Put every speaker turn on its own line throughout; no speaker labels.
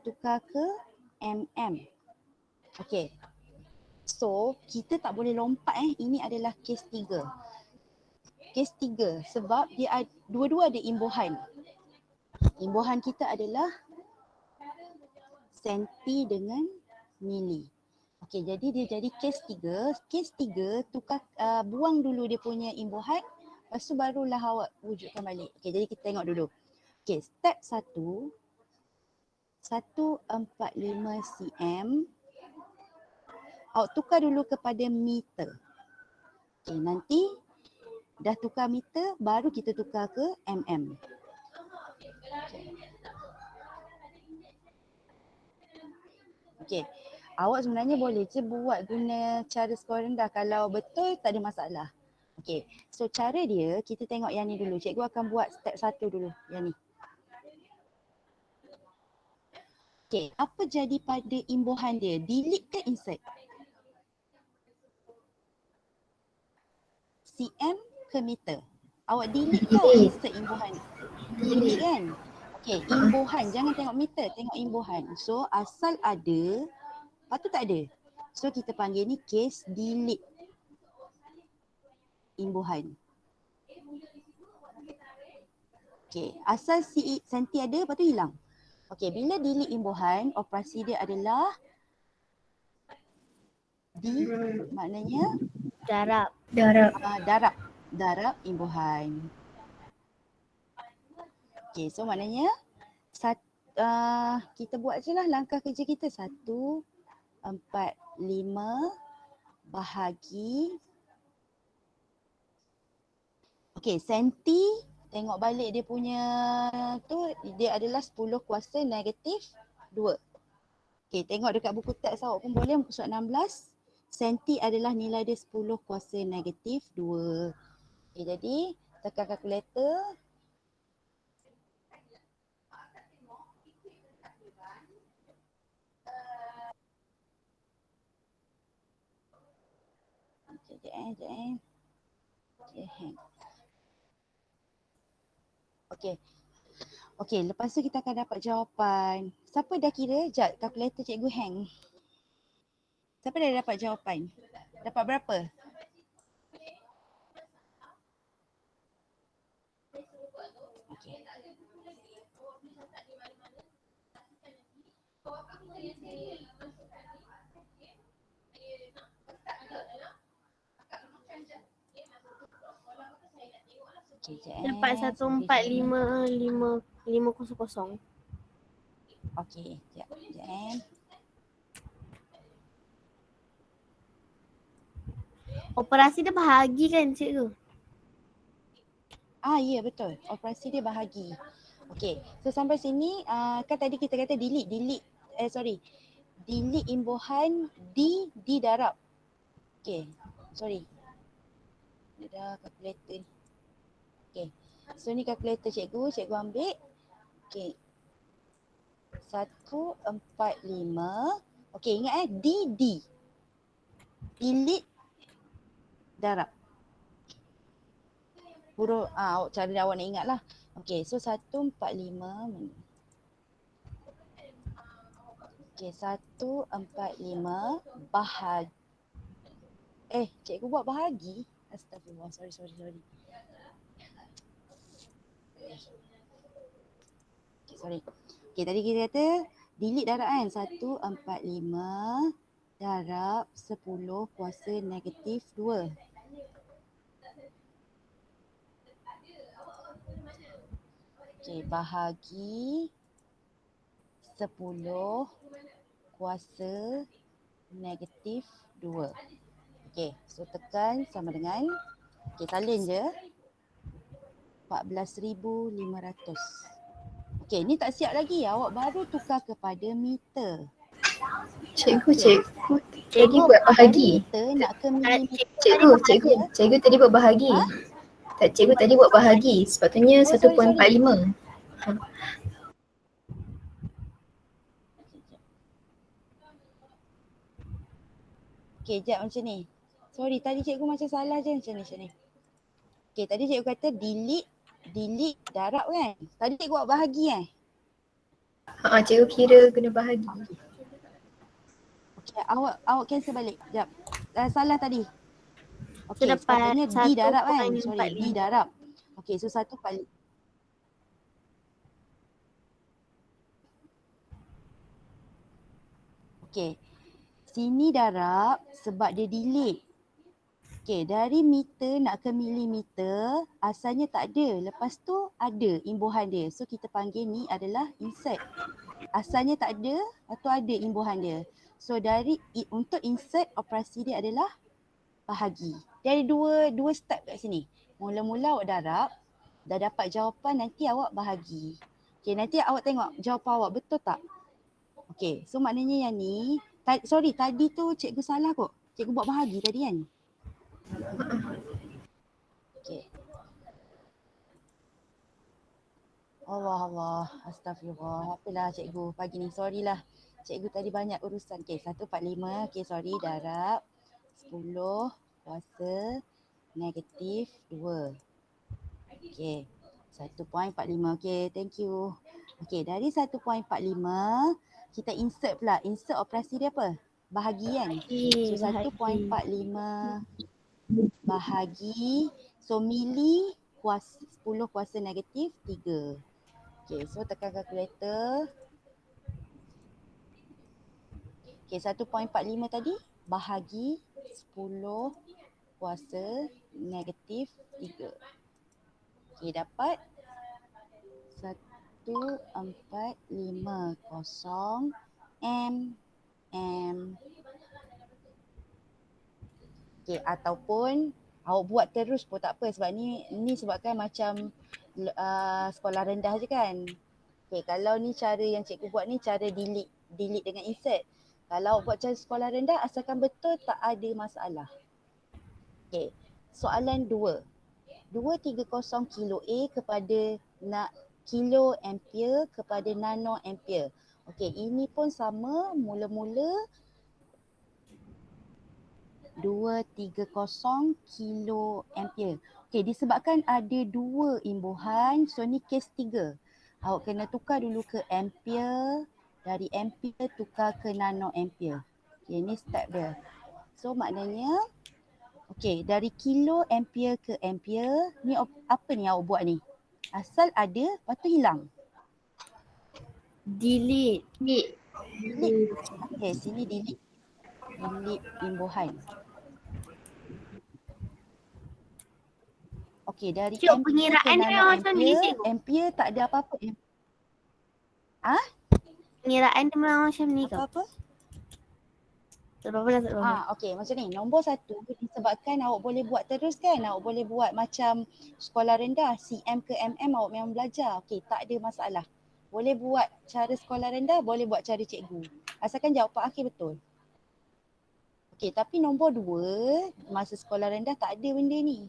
tukar ke mm. Okey. So, kita tak boleh lompat Ini adalah kes 3. Kes 3 sebab dia dua-dua ada imbuhan. Imbuhan kita adalah senti dengan mili. Okey, jadi dia jadi kes 3. Kes 3 tukar buang dulu dia punya imbuhan, lepas tu barulah awak wujudkan balik. Okey, jadi kita tengok dulu. Okey, step 1 145 cm. Awak tukar dulu kepada meter. Okey, nanti dah tukar meter, baru kita tukar ke mm. Okey. Awak sebenarnya boleh je buat guna cara skor rendah. Kalau betul, tak ada masalah. Okey. So cara dia, kita tengok yang ni dulu. Cikgu akan buat step 1 dulu. Yang ni. Okey. Apa jadi pada imbuhan dia? Delete ke insert? cm ke meter? Awak delete ke awak insert imbuhan? Delete kan? Okey. Imbuhan. Jangan tengok meter. Tengok imbuhan. So asal ada, lepas tu tak ada. So kita panggil ni case delete imbuhan. Okey, asal senti ada, lepas tu hilang. Okey, bila delete imbuhan, operasi dia adalah maknanya
Darab.
darab imbuhan. Okey, so maknanya kita buat je lah langkah kerja kita. 145 bahagi. Okey, senti, tengok balik dia punya tu, dia adalah 10 kuasa negatif 2. Okey, tengok dekat buku teks awak pun boleh, muka surat 16. Senti adalah nilai dia 10 kuasa negatif 2. Okey, jadi tekan kalkulator. Sekejap. Okey. Okey, lepas tu kita akan dapat jawapan. Siapa dah kira? Sekejap, kalkulator cikgu hang. Siapa dah dapat jawapan? Dapat berapa? Okey.
Dapat 145,500.
Okey, sekejap.
Operasi dia bahagi kan cikgu?
Ya betul. Operasi dia bahagi. Okey. So sampai sini kan tadi kita kata delete imbuhan didarab. Okey. Sorry. Ada kalkulator ni. Okey. So ni kalkulator cikgu ambil. Okey. 145. Okey, ingat delete darab. Huruf cara awak nak ingat lah. Okey, so 145. Okey, 145 bahagi. Cikgu buat bahagi. Astagfirullah, sorry. Okay, sorry. Okay, tadi kita kata delete darab kan. 145 darab 10 kuasa negatif 2. Okay, bahagi 10 kuasa negatif 2. Okay, so tekan sama dengan, okay, salin je 14,500. Okay, ni tak siap lagi. Awak baru tukar kepada meter.
Cikgu tadi buat bahagi.
Meter nak ke milimeter.
Cikgu tadi buat bahagi. Cikgu tadi buat bahagi. Sepatutnya 1.45.
Okay, sekejap macam ni. Sorry, tadi cikgu macam salah je macam ni. Okay, tadi cikgu kata delete darab kan. Tadi cikgu buat bahagi
Cikgu kira guna bahagi.
Okey, awak cancel balik. Jap. Salah tadi.
So
Okey,
dapat
sepatutnya D darab kan? Sorry, D
1.45.
darab. Okey, so 1 kali. Okey. Sini darab sebab dia delete. Okey, dari meter nak ke milimeter asalnya tak ada. Lepas tu ada imbuhan dia. So kita panggil ni adalah insert. Asalnya tak ada atau ada imbuhan dia. So untuk insert operasi dia adalah bahagi. Dia ada dua step kat sini. Mula-mula awak darab, dah dapat jawapan nanti awak bahagi. Okey, nanti awak tengok jawapan awak betul tak? Okey, so maknanya yang ni, tadi tu cikgu salah kot. Cikgu buat bahagi tadi kan? Okey. Allah, astagfirullah. Apalah cikgu pagi ni, sorry lah. Cikgu tadi banyak urusan. Okey, 145. Okey, sorry, darab 10 kuasa negatif 2. Okey, 1.45. Okey, thank you. Okey, dari 1.45 kita insert pula. Insert operasi dia apa? Bahagi kan? So
Bahagi.
1.45 bahagi. So mili 10 kuasa negatif 3. Okey, so tekan kalkulator. Okey, 1.45 tadi bahagi 10 kuasa negatif 3. Okey, dapat 1450 mm. Okey, ataupun awak buat terus pun tak apa sebab ni sebabkan macam sekolah rendah je kan. Okey, kalau ni cara yang cikgu buat ni cara delete dengan insert. Kalau awak buat cara sekolah rendah asalkan betul tak ada masalah. Okey, soalan 2. 230 kilo A kepada kilo ampere kepada nano ampere. Okey, ini pun sama, mula-mula 230 kilo ampere. Okey, disebabkan ada dua imbuhan, so ni kes 3. Awak kena tukar dulu ke ampere, dari ampere tukar ke nano ampere. Okey, ni step dia. So maknanya okey, dari kilo ampere ke ampere, ni apa ni awak buat ni? Asal ada, lepas tu hilang.
Delete.
Delete. Okey, sini delete. Delete imbuhan. Okey, dari
Cik,
ampere ke
pengiraan dia
nano
macam ni,
ampere,
cikgu.
ampere tak ada apa-apa.
Pengiraan dia memang macam ni ke?
Apa-apa?
Tak apa-apa lah, tak apa-apa.
Okey, macam ni. Nombor 1 disebabkan awak boleh buat terus kan. Awak boleh buat macam sekolah rendah, CM ke MM awak memang belajar. Okey, tak ada masalah. Boleh buat cara sekolah rendah, boleh buat cara cikgu. Asalkan jawapan akhir betul. Okey, tapi nombor 2, masa sekolah rendah tak ada benda ni.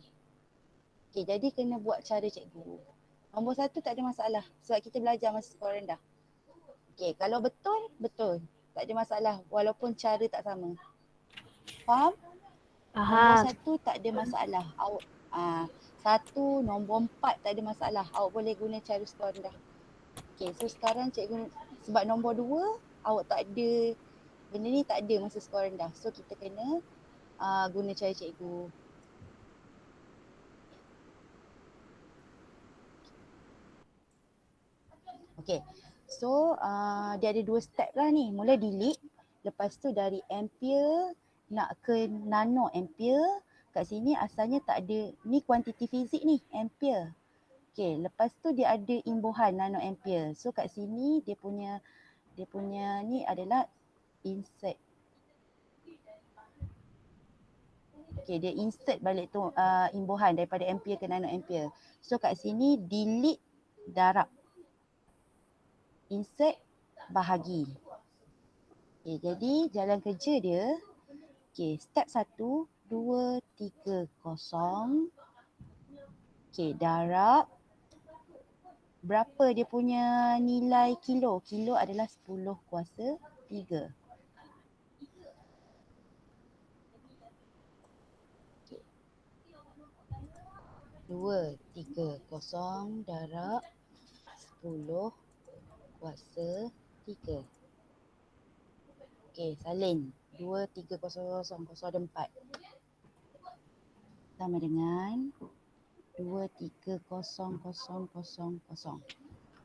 Okey, jadi kena buat cara cikgu. Nombor 1 tak ada masalah sebab kita belajar masa sekolah rendah. Okey, kalau betul, betul. Tak ada masalah walaupun cara tak sama. Faham? Nombor
Faham.
1 tak ada masalah. Awak 1, nombor 4 tak ada masalah. Awak boleh guna cara sekolah rendah. Okey, so sekarang cikgu sebab nombor 2 awak tak ada benda ni tak ada masa sekolah rendah. So kita kena guna cara cikgu. Okey. So dia ada 2 step lah ni. Mula delete, lepas tu dari ampere nak ke nano ampere. Kat sini asalnya tak ada, ni kuantiti fizik ni, ampere. Okey, lepas tu dia ada imbuhan nano ampere. So kat sini dia punya ni adalah insert. Okey, dia insert balik tu imbuhan daripada ampere ke nano ampere. So kat sini delete darab. Insert bahagi. Okay, jadi jalan kerja dia, okay, step 1, 230. Okay, darab. Berapa dia punya nilai kilo? Kilo adalah 10 kuasa 3. Okay. 230 darab 10 kuasa 3. Okey, salin. 2, 3, 0, 0, 0 ada 4. Sama dengan 2, 3, 0, 0, 0, 0.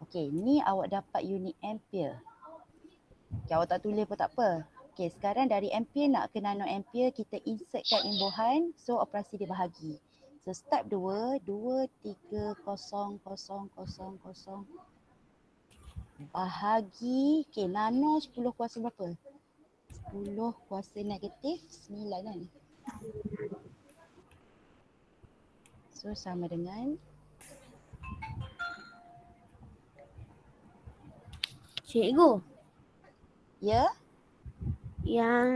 Okey, ni awak dapat unit ampere. Okay, awak tak tulis pun tak apa. Okey, sekarang dari ampere nak ke nano ampere, kita insertkan imbuhan. So, operasi dia bahagi. So, step 2, 2, 3, 0, 0, 0, 0. Bahagi, okey, nano 10 kuasa berapa? 10 kuasa negatif 9 kan? So, sama dengan
Cikgu,
ya,
yang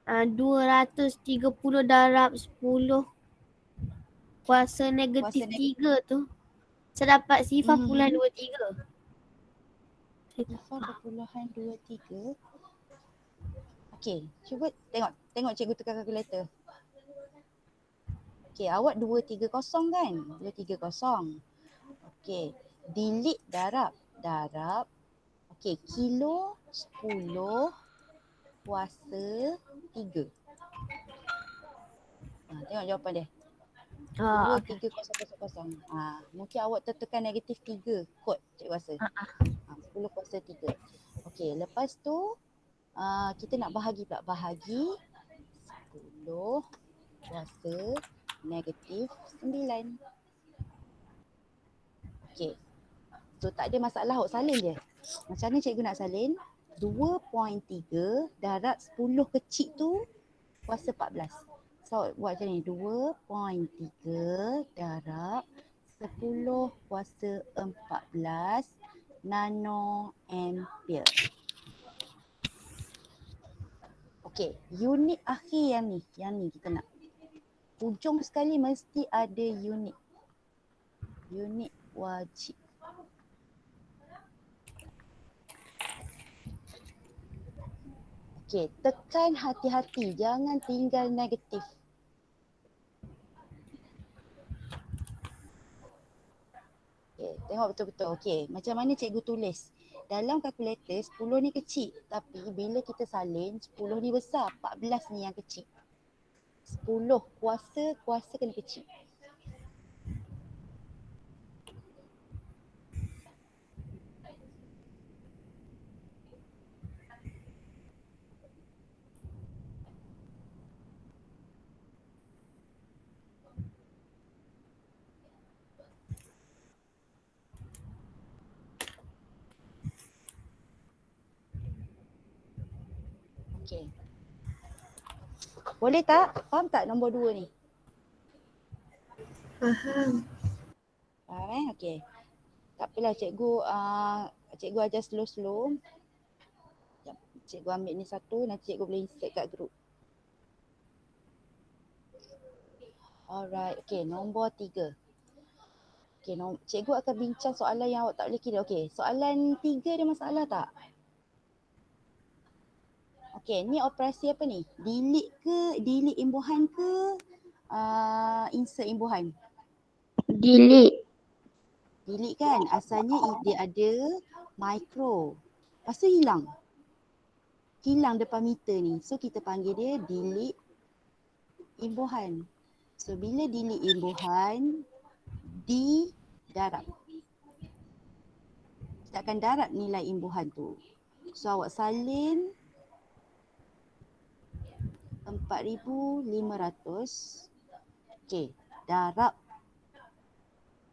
230 darab 10 kuasa negatif
Kuasa
3 tu. Saya dapat sifar
Mhm.
puluhan 23. Saya tak
Sifar
faham.
perpuluhan 23. Okey, cuba tengok cikgu tukar kalkulator. Okey, awak 230 kan? 230. Okey, delete darab. Okey, kilo 10 kuasa 3. Tengok jawapan dia.
Okay.
23000. Mungkin awak tertekan negatif 3 kod cikgu rasa. 10 kuasa 3. Okey, lepas tu kita nak bahagi pula. Bahagi 10 kuasa negatif 9. Okey. So tak ada masalah, awak salin je. Macam mana cikgu nak salin? 2.3 darab 10 kecil tu kuasa 14. So buat macam ni. 2.3 darab 10 kuasa 14 nano ampere. Okey, unit akhir yang ni kita nak. Hujung sekali mesti ada unit. Unit wajib. Okey, tekan hati-hati, jangan tinggal negatif. Okey, tengok betul-betul. Okey, macam mana cikgu tulis? Dalam kalkulator 10 ni kecil, tapi bila kita salin 10 ni besar, 14 ni yang kecil. 10 kuasa kena kecil. Okey. Boleh tak? Faham tak nombor 2 ni?
Faham.
Faham Okey. Tak apalah cikgu ajar slow-slow. Sekejap, cikgu ambil ni satu, nanti cikgu boleh insert kat group. Alright, okey, nombor 3. Okey, cikgu akan bincang soalan yang awak tak boleh kira. Okey, soalan 3 ada masalah tak? Okey, ni operasi apa ni? Delete imbuhan ke insert imbuhan?
Delete.
Delete kan? Asalnya dia ada micro. Lepas tu hilang. Hilang depan meter ni. So kita panggil dia delete imbuhan. So bila delete imbuhan, darab. Kita akan darab nilai imbuhan tu. So awak salin 4,500. Okey, darab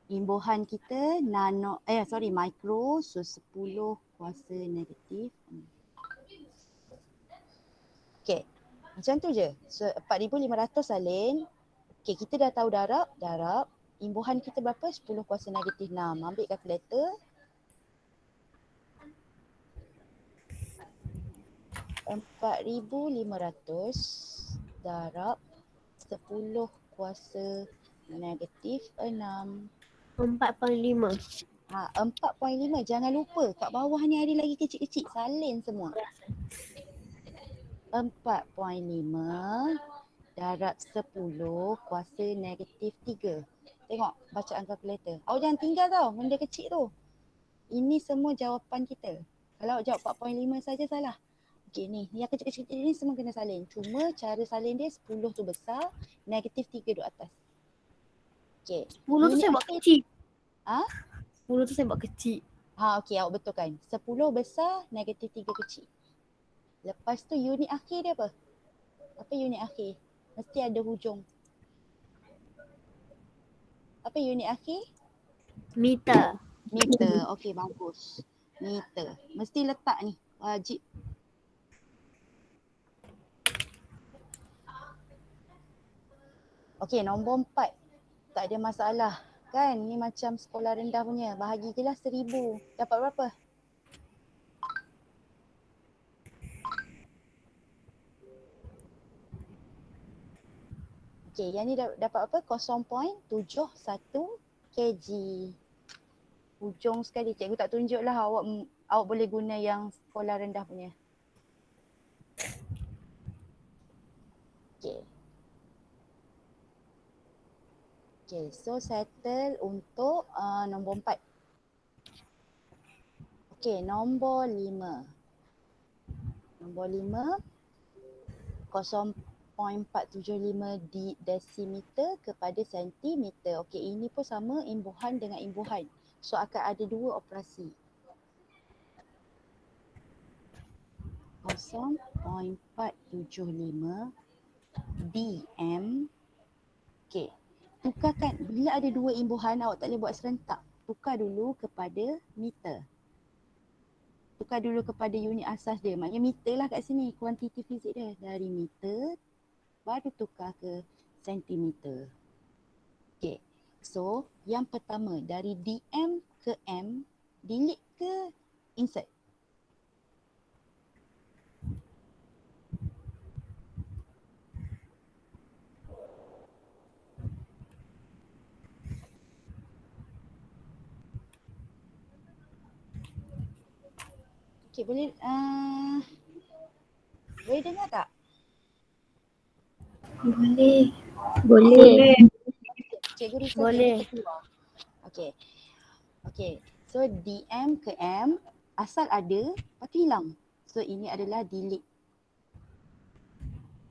imbuhan kita micro, so 10 kuasa negatif. Okey, macam tu je. So 4,500 salin. Okey, kita dah tahu darab. Imbuhan kita berapa? 10 kuasa negatif 6. Ambil kalkulator. 4,500 darab 10 kuasa negatif 6.
4.5.
4.5. Jangan lupa kat bawah ni ada lagi kecil-kecil. Salin semua. 4.5 darab 10 kuasa negatif 3. Tengok bacaan kalkulator. Awak jangan tinggal tau benda kecil tu. Ini semua jawapan kita. Kalau jawab 4.5 saja salah. Okey ni, yang kecil-kecil ni semua kena salin. Cuma cara salin dia 10 tu besar, negatif 3 duduk atas. Okey.
10 tu
Unit
saya buat
akhir.
kecil.
Ah?
10 tu saya buat kecil.
Okey, awak betulkan. 10 besar, negatif 3 kecil. Lepas tu unit akhir dia apa? Apa unit akhir? Mesti ada hujung. Apa unit akhir?
Meter.
Meter. Okey, bagus. Meter. Mesti letak ni. Wajib. Okey, nombor 4. Tak ada masalah. Kan ni macam sekolah rendah punya. Bahagi je lah 1000. Dapat berapa? Okey, yang ni dapat apa? 0.71 kg. Hujung sekali. Cikgu tak tunjuk lah, awak boleh guna yang sekolah rendah punya. Okey. Okay, so settle untuk nombor 4. Okay, nombor 5. Nombor 5, 0.475 desimeter kepada sentimeter. Okay, ini pun sama imbuhan dengan imbuhan. So akan ada dua operasi. 0.475 dm. Okay. Tukarkan, bila ada dua imbuhan awak tak boleh buat serentak. Tukar dulu kepada meter. Tukar dulu kepada unit asas dia. Maknanya meter lah kat sini, kuantiti fizik dia. Dari meter, baru tukar ke sentimeter. Okay, so yang pertama dari dm ke m, delete ke insert? Okay, boleh dengar tak?
Boleh.
Boleh.
Cikgu risau
Boleh.
cikgu terkeluar. Okay. Okay. So dm ke m asal ada, lepas tu hilang. So ini adalah delete.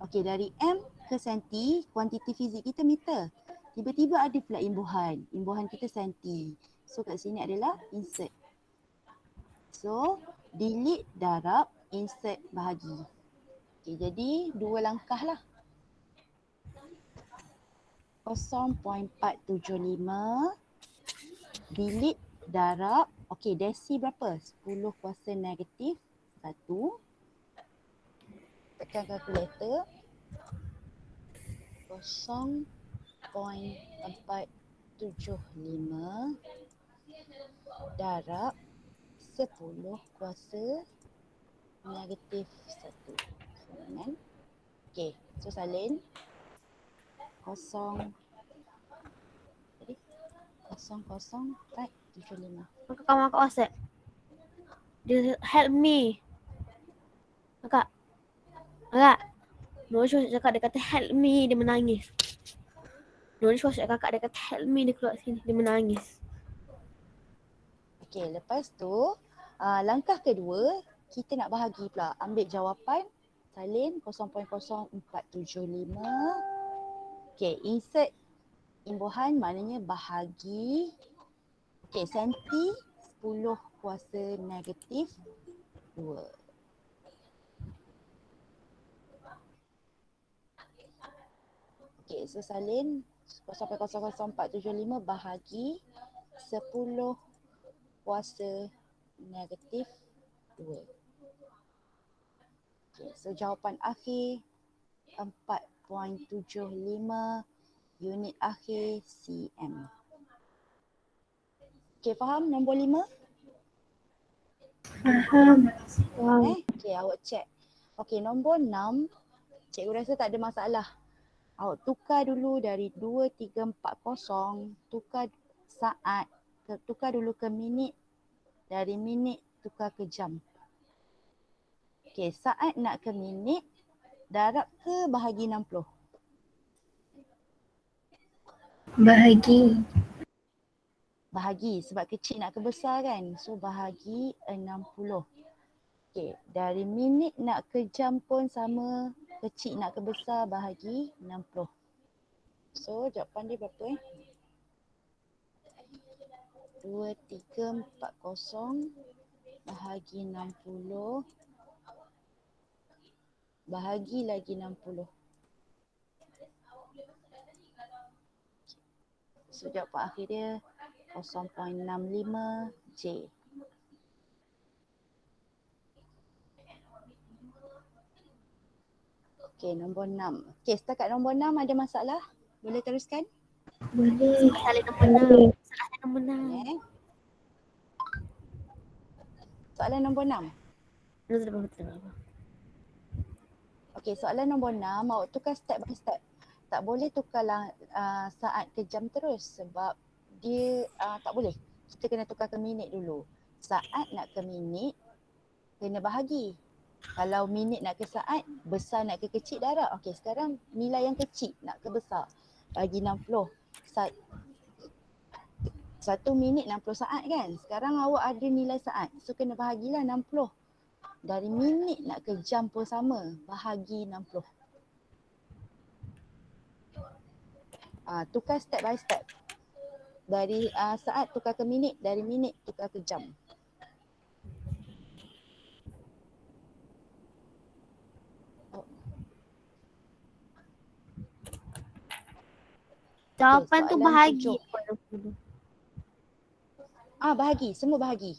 Okay, dari m ke senti, kuantiti fizik kita meter. Tiba-tiba ada pula imbuhan. Imbuhan kita senti. So kat sini adalah insert. So delete darab insert bahagi. Okay, jadi dua langkah lah. 0.475 delete darab, okey desi berapa? 10 kuasa negatif 1. Tekan kalkulator. 0.475 darab 10 kuasa negatif 1. Kan? Okey, so salin. 0.475.
Kakak kawan kat WhatsApp. Dia help me. Kakak. Nosh cakap dia kata help me, dia menangis. Nosh cakap kakak dia kata help me, dia keluar sini, dia menangis.
Okey, lepas tu langkah kedua kita nak bahagi pula. Ambil jawapan, salin 0.0475. Okey, insert imbuhan maknanya bahagi. Okey, senti 10 kuasa negatif 2. Okey, so salin 0.00475 bahagi 10 kuasa negatif 2. Okay, so jawapan akhir 4.75 unit akhir cm. Okay, faham nombor 5?
Faham.
Okay, awak check. Okay, nombor 6, cikgu rasa tak ada masalah. Awak tukar dulu dari 2340, tukar saat, tukar dulu ke minit, dari minit tukar ke jam. Okay, saat nak ke minit, darab ke bahagi 60?
Bahagi.
Bahagi sebab kecil nak ke besar kan. So bahagi 60. Okey, dari minit nak ke jam pun sama, kecil nak ke besar bahagi 60. So jawapan dia berapa 2340 bahagi 60 bahagi lagi 60. So jawapan akhir dia 0.65 J. Okey, nombor 6. Okey, setakat nombor 6 ada masalah? Boleh teruskan?
Boleh.
Soalan nombor 6. Soalan nombor 6.
Okay. Soalan nombor 6.
Betul.
Okey, soalan nombor 6, awak tukar step by step. Tak boleh tukarlah saat ke jam terus sebab dia tak boleh. Kita kena tukar ke minit dulu. Saat nak ke minit, kena bahagi. Kalau minit nak ke saat, besar nak ke kecil darab. Okey, sekarang nilai yang kecil nak ke besar. Bagi 60. 1 minit 60 saat kan. Sekarang awak ada nilai saat. So kena bahagilah 60. Dari minit nak ke jam pun sama. Bahagi 60. Tukar step by step. Dari saat tukar ke minit, dari minit tukar ke jam.
Jawapan tu
soalan
bahagi.
7. Bahagi, semua bahagi.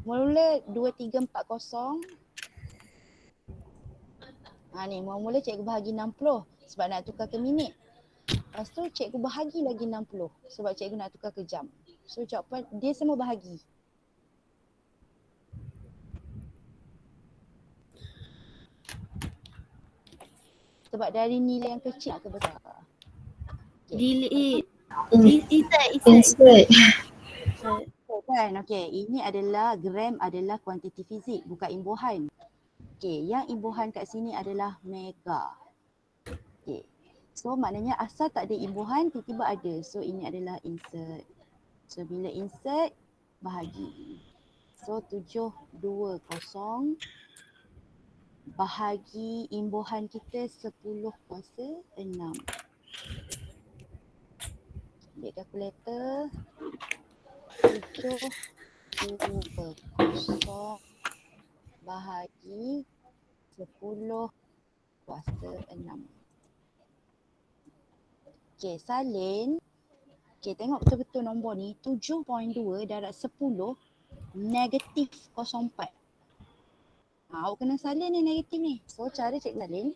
Mula 2340. Ni mula-mula cikgu bahagi 60 sebab nak tukar ke minit. Lepas tu cikgu bahagi lagi 60 sebab cikgu nak tukar ke jam. So jawapan dia semua bahagi. Sebab dari nilai yang kecil ke besar.
Delete. Insert.
Insert.
Kan? Okey, ini adalah gram adalah kuantiti fizik, bukan imbuhan. Okey, yang imbuhan kat sini adalah mega. Okey. So maknanya asal tak ada imbuhan tiba-tiba ada. So ini adalah insert. So bila insert bahagi. So 720 bahagi imbuhan kita 10 kuasa 6. Ambil kalkulator. 720 bahagi 10 kuasa 6. Okey, salin. Okey, tengok betul-betul nombor ni. 7.2 darab 10 negatif 0.4. Awak kena salin ni negatif ni. So cara cikgu salin.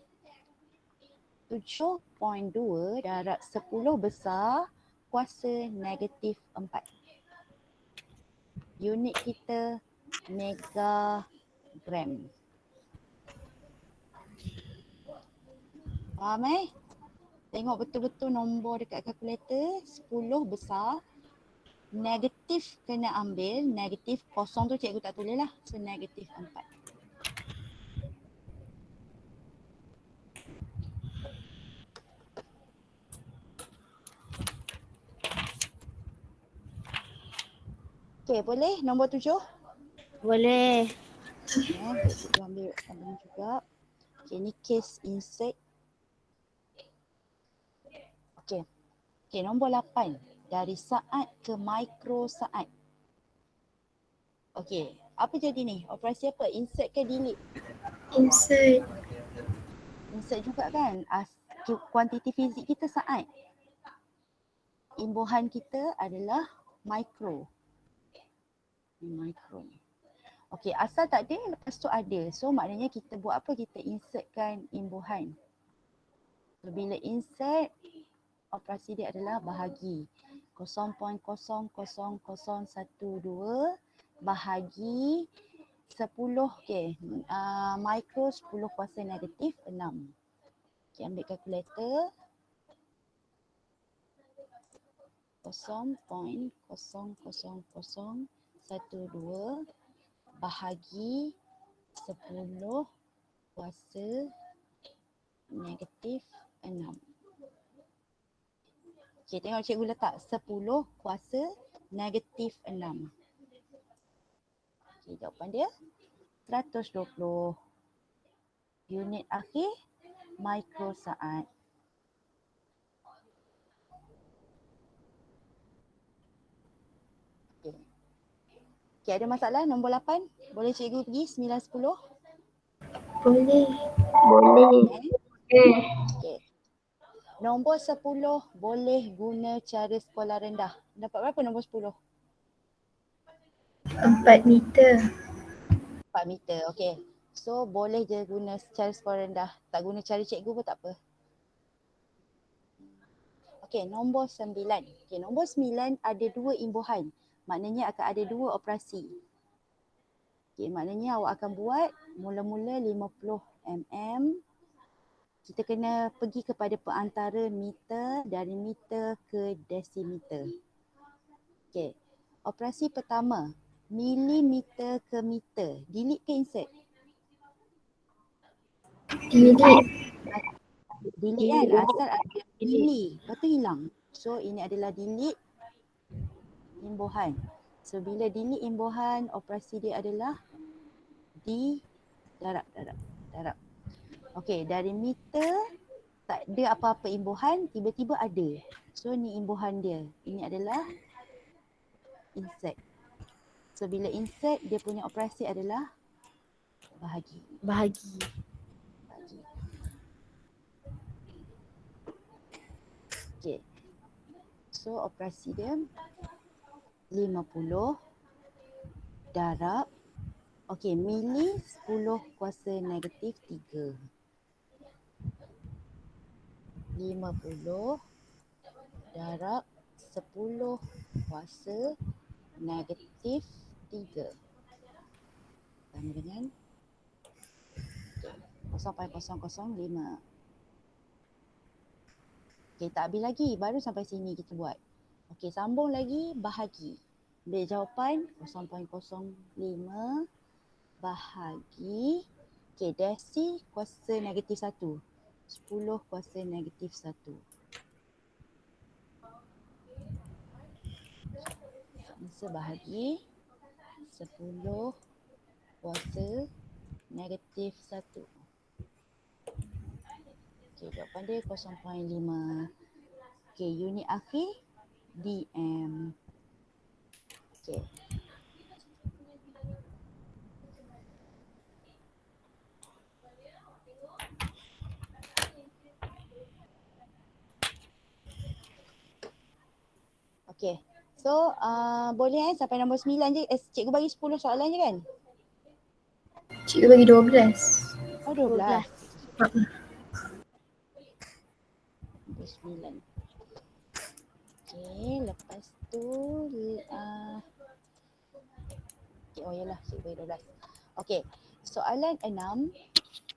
7.2 darab 10 besar kuasa negatif 4. Unit kita megagram. Faham Tengok betul-betul nombor dekat kalkulator. 10 besar. Negatif kena ambil. Negatif kosong tu cikgu tak tulis lah. So negatif 4. Okey, boleh nombor 7?
Boleh.
Cikgu ambil ni juga. Okey, ni case insert. Okey, nombor 8. Dari saat ke mikrosaat. Okey, apa jadi ni? Operasi apa? Insert ke delete?
Insert.
Insert juga kan? Kuantiti fizik kita saat. Imbuhan kita adalah mikro. Ni mikro ni. Okey, asal tak ada, lepas tu ada. So maknanya kita buat apa? Kita insertkan imbuhan. So bila insert, operasi dia adalah bahagi. 0.00012 bahagi 10. Okey, mikro 10 kuasa negatif 6. Okey, ambil kalkulator. 0.00012 bahagi 10 kuasa negatif 6. Okey, tengok cikgu letak 10 kuasa negatif 6. Okey, jawapan dia 120 unit akhir mikrosaat. Okay. Okay, ada masalah nombor 8? Boleh cikgu pergi 9, 10?
Boleh.
Okay. Nombor 10 boleh guna cara sekolah rendah. Dapat berapa nombor 10?
4 meter.
4 meter. Okay. So boleh je guna cara sekolah rendah. Tak guna cara cikgu pun tak apa. Okay, nombor 9. Okay, nombor 9 ada 2 imbuhan. Maknanya akan ada 2 operasi. Okay, maknanya awak akan buat mula-mula 50 mm. Kita kena pergi kepada perantara meter, dari meter ke desimeter. Okay, operasi pertama, milimeter ke meter. Delete ke insert?
Delete.
Delete kan? Asal ada mili, lepas tu hilang. So ini adalah delete imbuhan. So bila delete imbuhan, operasi dia adalah di darab. Okey, dari meter tak ada apa-apa imbuhan, tiba-tiba ada. So ni imbuhan dia. Ini adalah insert. So bila insert, dia punya operasi adalah bahagi.
Bahagi.
Okey. So operasi dia 50 darab. Okey, mili 10 kuasa negatif 3. 50 darab 10 kuasa negatif 3 sama dengan 0.005. Okey, tak habis lagi. Baru sampai sini kita buat. Okey, sambung lagi bahagi. Ambil jawapan 0.05 bahagi. Okey, desi kuasa negatif 1. 10 kuasa negatif 1. Answer bahagi 10 kuasa negatif 1. Okey, jawapan dia 0.5. Okey, unit akhir dm. Okey. Okey. So, boleh sampai nombor 9 je. Cikgu bagi 10 soalan je kan?
Cikgu bagi 12.
Oh, 12.
12.
Nombor 9. Okey, lepas tu okay, oh yalah, cikgu bagi 12. Okey, soalan 6.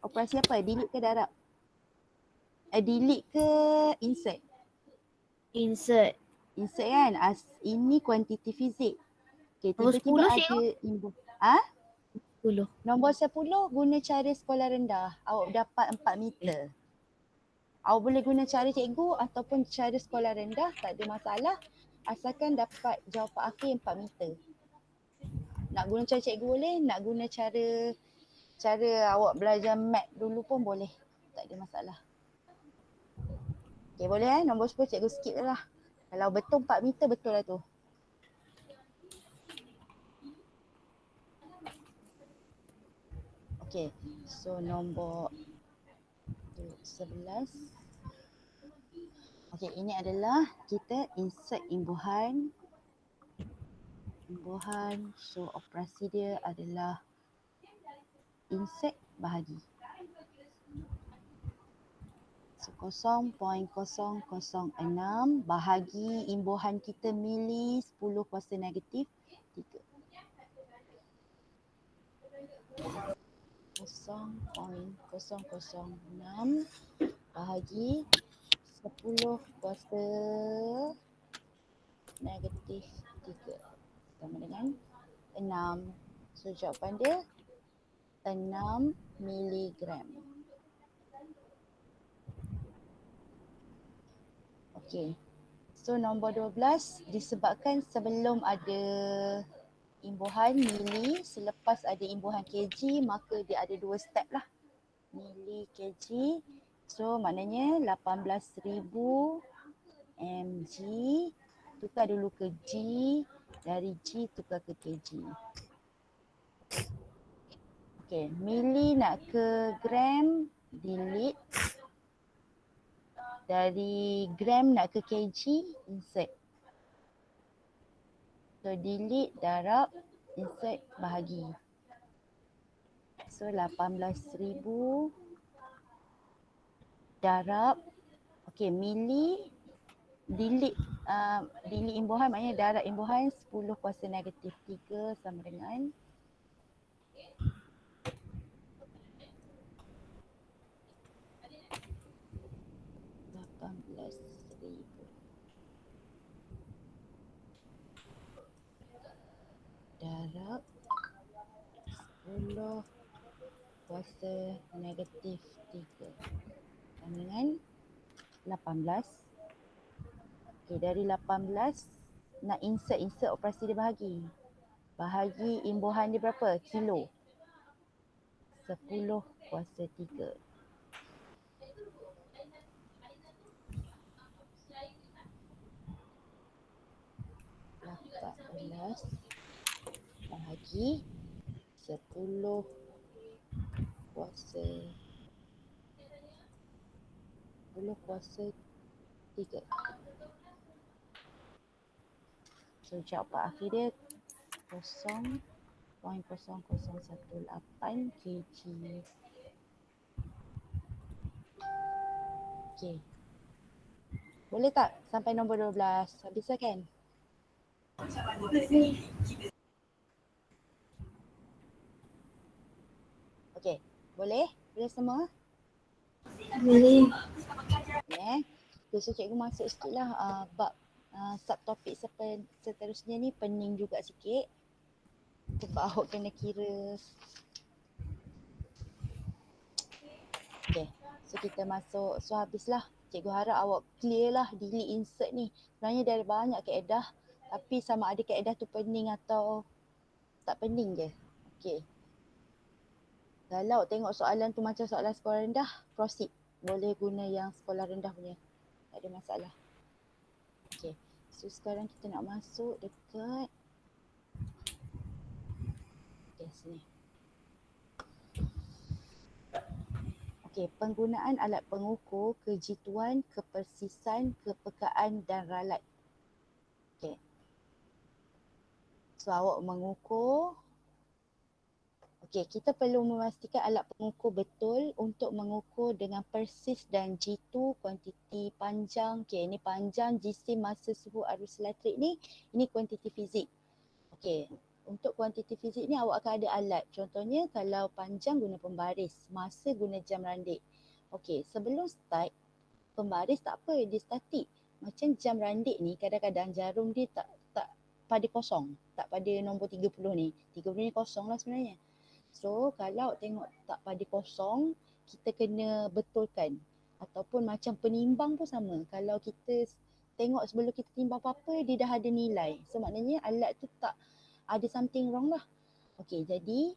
Operasi apa? Delete ke darab? Delete ke insert?
Insert.
Insert kan? Ini kuantiti fizik. Okay,
Nombor
tiba-tiba
10
ada
cikgu. 10.
Nombor 10 guna cara sekolah rendah. Awak dapat 4 meter. Awak boleh guna cara cikgu ataupun cara sekolah rendah, tak ada masalah. Asalkan dapat jawapan akhir 4 meter. Nak guna cara cikgu boleh, nak guna cara awak belajar mat dulu pun boleh. Tak ada masalah. Okay, boleh nombor 10 cikgu skip je lah. Kalau betul 4 meter betul lah tu. Okay, so nombor 11. Okay, ini adalah kita insert imbuhan. So operasi dia adalah insert bahagi. So 0.006 bahagi imbuhan kita mili 10 kuasa negatif 3. 0.006 bahagi 10 kuasa negatif 3 sama dengan 6. So jawapan dia 6 miligram. Okey. So nombor 12 disebabkan sebelum ada imbuhan mili. Selepas ada imbuhan kg, maka dia ada 2 step lah. Mili kg. So maknanya 18,000 mg. Tukar dulu ke G. Dari G tukar ke kg. Okay, mili nak ke gram, delete. Dari gram nak ke kg, insert. So delete, darab, insert, bahagi. So 18,000 darab. Okay, mili, delete delete imbuhan maknanya darab imbuhan 10 kuasa negatif 3 sama dengan 18,000 darab 10 kuasa negatif 3 sama dengan 18. Okay, dari 18 nak insert operasi dia bahagi. Bahagi imbuhan dia berapa? Kilo. 10 kuasa 3. Bahagi 10 kuasa 3. So jawapan akhir dia 0.0018 kg. Okay. Boleh tak sampai nombor 12? Habis lah kan? Okay. Boleh? Boleh semua?
Boleh.
Okay. So cikgu masuk sikit lah bab subtopik seterusnya ni pening juga sikit. Sebab awak kena kira. Okay. So kita masuk. So habislah. Cikgu harap awak clear lah delete insert ni. Sebenarnya dia ada banyak kaedah. Tapi sama ada kaedah tu pening atau tak pening je. Okay. Kalau tengok soalan tu macam soalan sekolah rendah, proceed. Boleh guna yang sekolah rendah punya. Tak ada masalah. Okay. So sekarang kita nak masuk dekat. Okay, sini. Okay, penggunaan alat pengukur, kejituan, kepersisan, kepekaan dan ralat. Okay. So awak mengukur. Okay, kita perlu memastikan alat pengukur betul untuk mengukur dengan persis dan jitu kuantiti panjang. Okay, ini panjang, jisim, masa, suhu, arus elektrik ni, ini kuantiti fizik. Okay, untuk kuantiti fizik ni awak akan ada alat. Contohnya kalau panjang guna pembaris, masa guna jam randik. Okay, sebelum start, pembaris tak apa, dia statik. Macam jam randik ni kadang-kadang jarum dia tak pada kosong. Tak pada nombor 30 ni. 30 ni kosong lah sebenarnya. So kalau tengok tak pada kosong, kita kena betulkan. Ataupun macam penimbang pun sama. Kalau kita tengok sebelum kita timbang apa-apa, dia dah ada nilai. So maknanya alat tu tak ada something wrong lah. Okay, jadi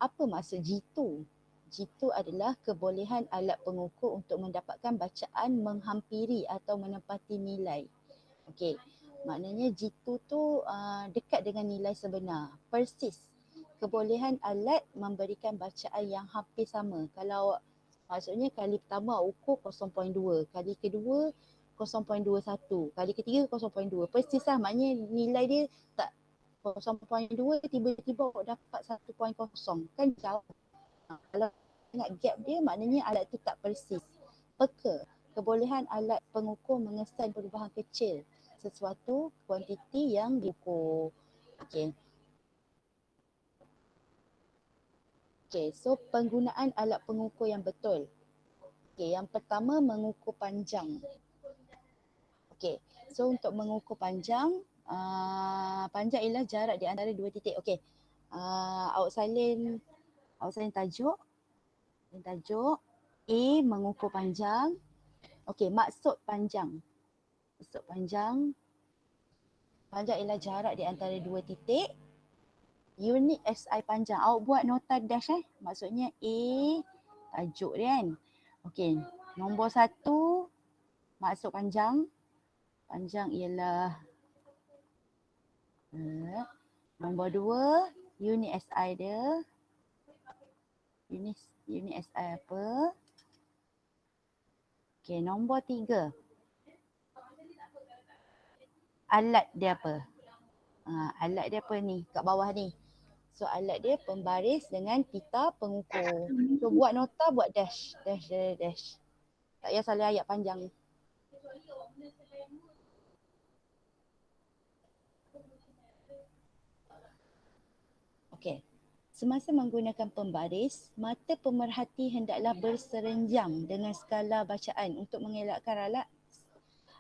apa maksud jitu? Jitu adalah kebolehan alat pengukur untuk mendapatkan bacaan menghampiri atau menempati nilai. Okay, maknanya jitu tu dekat dengan nilai sebenar. Persis. Kebolehan alat memberikan bacaan yang hampir sama. Kalau maksudnya kali pertama ukur 0.2, kali kedua 0.21, kali ketiga 0.2. Persis lah, maknanya nilai dia tak 0.2 tiba-tiba dapat 1.0. Kan jauh. Kalau ingat gap dia maknanya alat tu tak persis. Peka, kebolehan alat pengukur mengesan perubahan kecil sesuatu kuantiti yang diukur. Okay. Okay, so penggunaan alat pengukur yang betul. Okay, yang pertama mengukur panjang. Okay, so untuk mengukur panjang, panjang ialah jarak di antara dua titik. Okay, awak salin tajuk. Tajuk A mengukur panjang. Okay, maksud panjang. Maksud panjang. Panjang ialah jarak di antara dua titik. unit SI panjang. Awak buat nota dash maksudnya A tajuk dia kan. Okey, nombor 1 maksud panjang. Panjang ialah nombor 2 unit SI dia. Unit SI apa? Okey, nombor 3 alat dia apa? Alat dia apa ni kat bawah ni. So alat dia pembaris dengan pita pengukur. So buat nota buat dash. Tak payah salah ayat panjang. Okey. Semasa menggunakan pembaris, mata pemerhati hendaklah berserenjang dengan skala bacaan untuk mengelakkan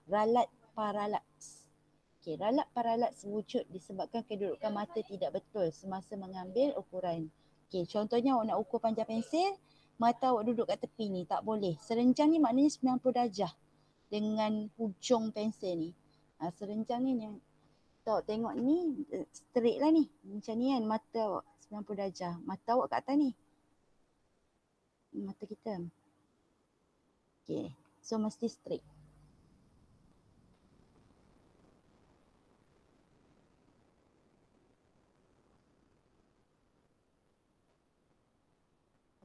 ralat paralaks. Okey, ralat paralaks wujud disebabkan kedudukan mata tidak betul semasa mengambil ukuran. Okey, contohnya awak nak ukur panjang pensel, mata awak duduk kat tepi ni, tak boleh. Serenjang ni maknanya 90 darjah dengan hujung pensel ni. Serenjang ni tengok ni straight lah ni. Macam ni kan mata awak 90 darjah. Mata awak kat atas ni. Mata kita. Okay. So mesti straight.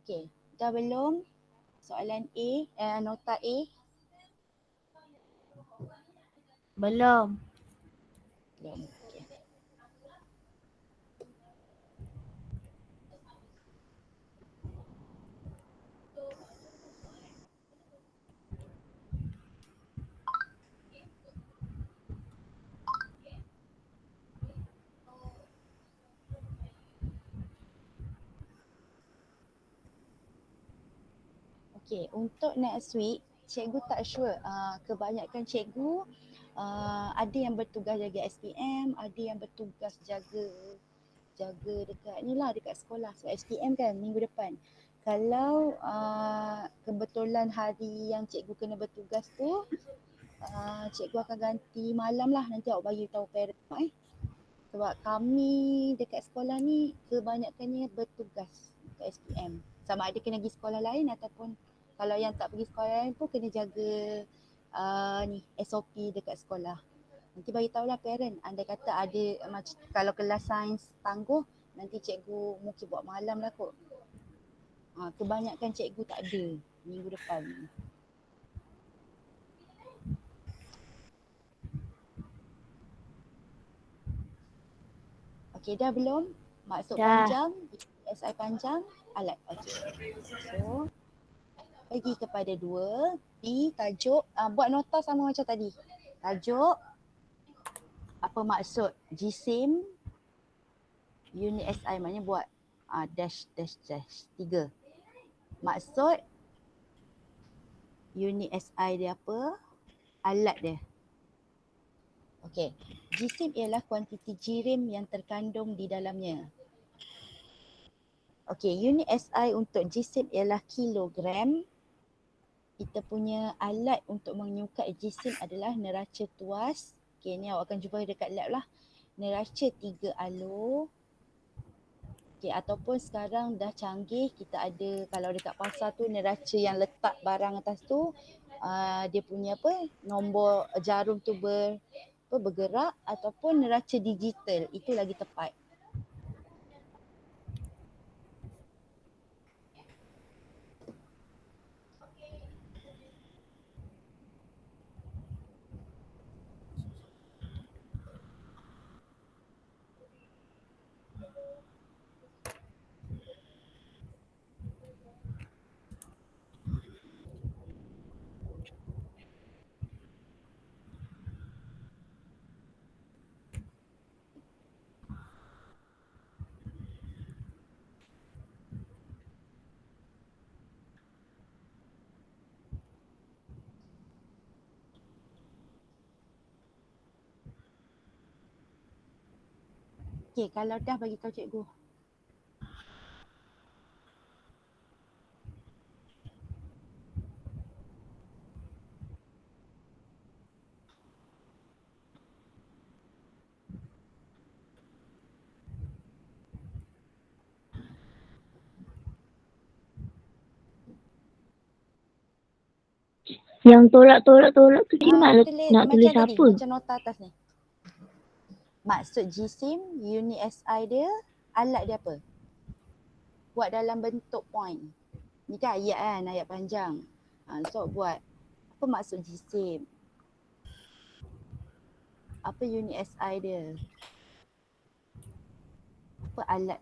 Okay. Dah belum? Soalan A, nota A.
Belum.
Belum. Okay. Okay, untuk next week, cikgu tak sure. Kebanyakan cikgu ada yang bertugas jaga SPM, ada yang bertugas jaga dekat ni lah, dekat sekolah. So SPM kan minggu depan. Kalau kebetulan hari yang cikgu kena bertugas tu, cikgu akan ganti malam lah, nanti awak bagi tahu parent sebab kami dekat sekolah ni kebanyakannya bertugas dekat SPM. Sama ada kena pergi sekolah lain ataupun kalau yang tak pergi sekolah lain pun kena jaga ni SOP dekat sekolah. Nanti bagi tahulah parent, andai kata ada macam kalau kelas sains tangguh, nanti cikgu mungkin buat malam lah kot. Kebanyakan cikgu tak ada minggu depan. Okey, dah belum? Maksud
Dah.
panjang, SI panjang, alat. Okey. So, pergi kepada 2, B, tajuk. Buat nota sama macam tadi. Tajuk, apa maksud jisim, unit SI maknanya buat dash. 3. Maksud, unit SI dia apa, alat dia. Okey, jisim ialah kuantiti jirim yang terkandung di dalamnya. Okey, unit SI untuk jisim ialah kilogram. Kita punya alat untuk menyukai jisim adalah neraca tuas. Okey, ni awak akan jumpa dekat lab lah. Neraca 3 alur. Okey, ataupun sekarang dah canggih, kita ada kalau dekat pasar tu neraca yang letak barang atas tu, dia punya nombor jarum tu bergerak, ataupun neraca digital, itu lagi tepat. Okey, kalau dah bagi tahu cikgu.
Yang tolak tu
Ah,
nak
tulis
nak tulis
macam tadi,
apa?
macam nota atas ni. Maksud jisim, unit SI dia, alat dia apa? Buat dalam bentuk point. Ni kan ayat kan, ayat panjang. So buat apa maksud jisim? Apa unit SI dia? Apa alat?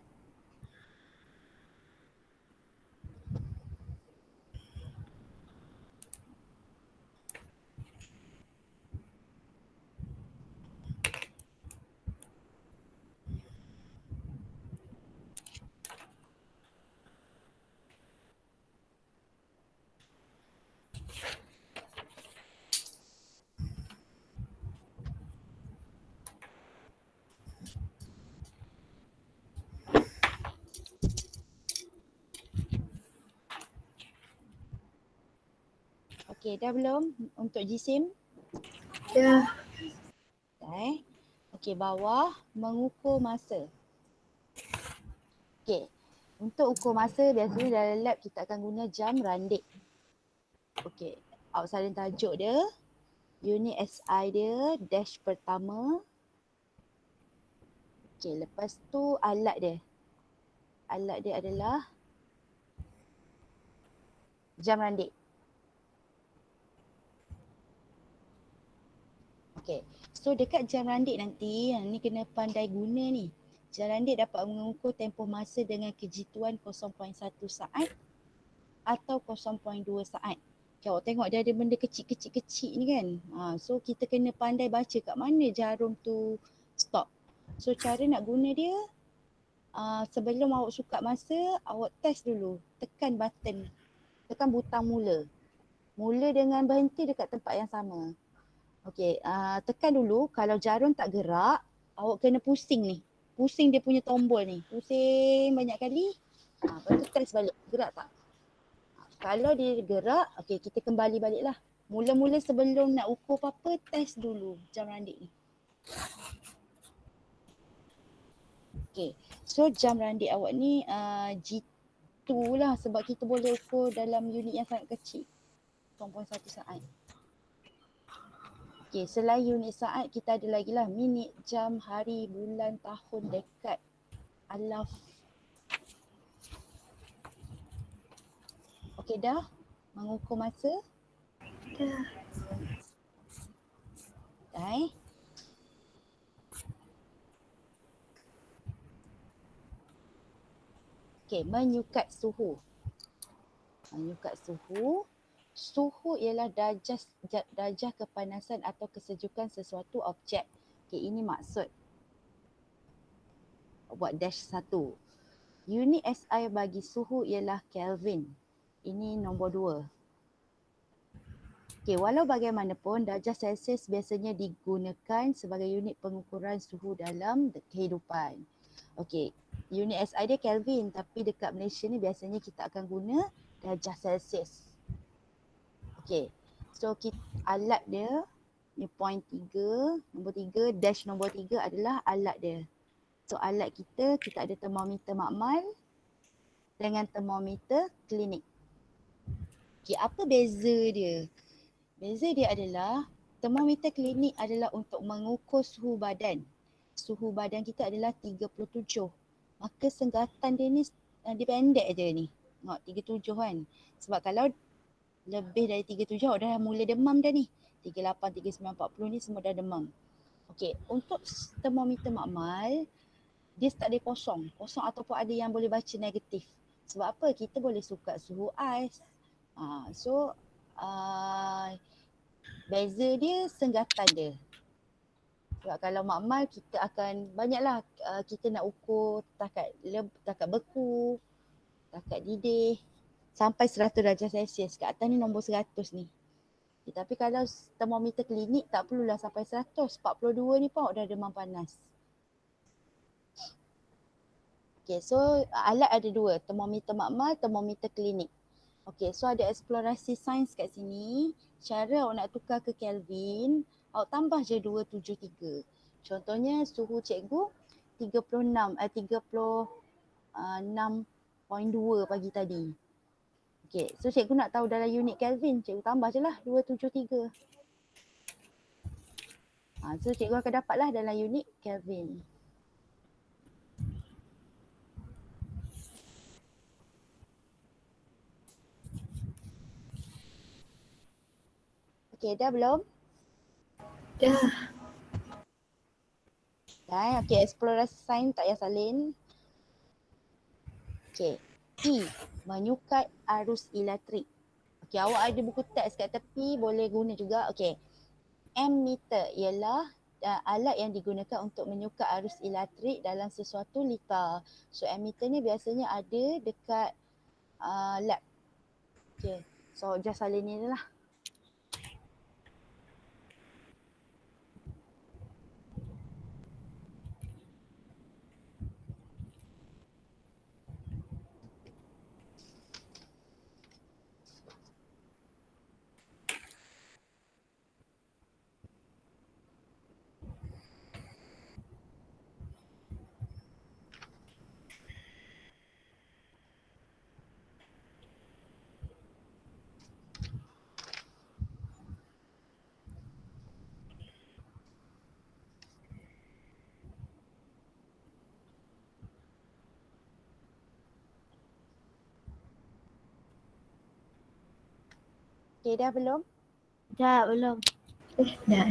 Okey, dah belum untuk jisim?
Dah.
Okey, bawah mengukur masa. Okey, untuk ukur masa biasanya dalam lab kita akan guna jam randik. Okey, outline tajuk dia, unit SI dia, dash pertama. Okey, lepas tu alat dia. Alat dia adalah jam randik. Okey, so dekat jam randik nanti, ni kena pandai guna ni. Jam randik dapat mengukur tempoh masa dengan kejituan 0.1 saat atau 0.2 saat. Okay, awak tengok dia ada benda kecil-kecil ni kan. So kita kena pandai baca kat mana jarum tu stop. So cara nak guna dia, sebelum awak suka masa, awak test dulu. Tekan button, tekan butang mula. Mula dengan berhenti dekat tempat yang sama. Okey, tekan dulu. Kalau jarum tak gerak, awak kena pusing ni. Pusing dia punya tombol ni. Pusing banyak kali. Lepas tu test balik. Gerak tak? Kalau dia gerak, okey kita kembali balik lah. Mula-mula sebelum nak ukur apa-apa, test dulu jam randik ni. Okey, so jam randik awak ni G2 lah sebab kita boleh ukur dalam unit yang sangat kecil. 0.1 saat. Okey, selain unit saat kita ada lagi lah minit, jam, hari, bulan, tahun, dekad, alaf. Okey dah? Mengukur masa?
Dah.
Dah Okey, menyukat suhu. Menyukat suhu. Suhu ialah darjah kepanasan atau kesejukan sesuatu objek. Okey, ini maksud. Buat dash 1. Unit SI bagi suhu ialah Kelvin. Ini nombor 2. Okey, walau bagaimanapun darjah Celsius biasanya digunakan sebagai unit pengukuran suhu dalam kehidupan. Okey, unit SI dia Kelvin tapi dekat Malaysia ni biasanya kita akan guna darjah Celsius. Okey, so alat dia ni point 3, nombor 3, dash nombor 3 adalah alat dia. So alat kita ada termometer makmal dengan termometer klinik. Okey, apa beza dia? Beza dia adalah termometer klinik adalah untuk mengukur suhu badan. Suhu badan kita adalah 37. Maka senggatan dia ni dia pendek je ni. Tengok 37 kan. Sebab kalau lebih dari 37 dah mula demam dah ni. 38, 39, 40 ni semua dah demam. Okey, untuk termometer makmal dia tak ada kosong. Kosong ataupun ada yang boleh baca negatif. Sebab apa? Kita boleh sukat suhu ais. So beza dia senggatan dia. Sebab kalau makmal kita akan banyaklah kita nak ukur takat beku, takat didih sampai 100 darjah Celsius. Kat atas ni nombor 100 ni. Tapi kalau termometer klinik tak perlulah sampai 100. 42 ni pun dah demam panas. Okay, so alat ada 2. Termometer makmal, termometer klinik. Okay, so ada eksplorasi sains kat sini. Cara awak nak tukar ke Kelvin, awak tambah je 273. Contohnya suhu cikgu 36.2 pagi tadi. Okay, so cikgu nak tahu dalam unit Kelvin, cikgu tambah je lah 273. So cikgu akan dapatlah dalam unit Kelvin. Okay, dah belum?
Dah.
Dah, okay, eksplorasi sains tak payah salin. Okay, E, menyukat arus elektrik. Okay, awak ada buku teks kat tepi, boleh guna juga. Okay, ammeter ialah alat yang digunakan untuk menyukat arus elektrik dalam sesuatu litar. So ammeter ni biasanya ada dekat lab. Okay, so just salin ni je lah. Okay, dah belum?
Dah belum.
Dah.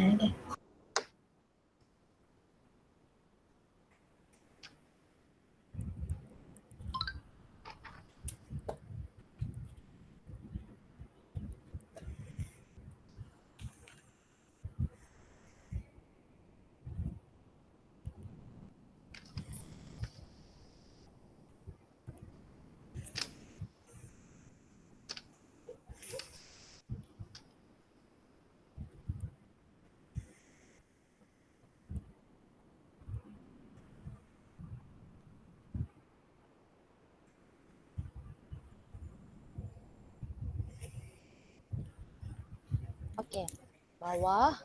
Okay, bawah.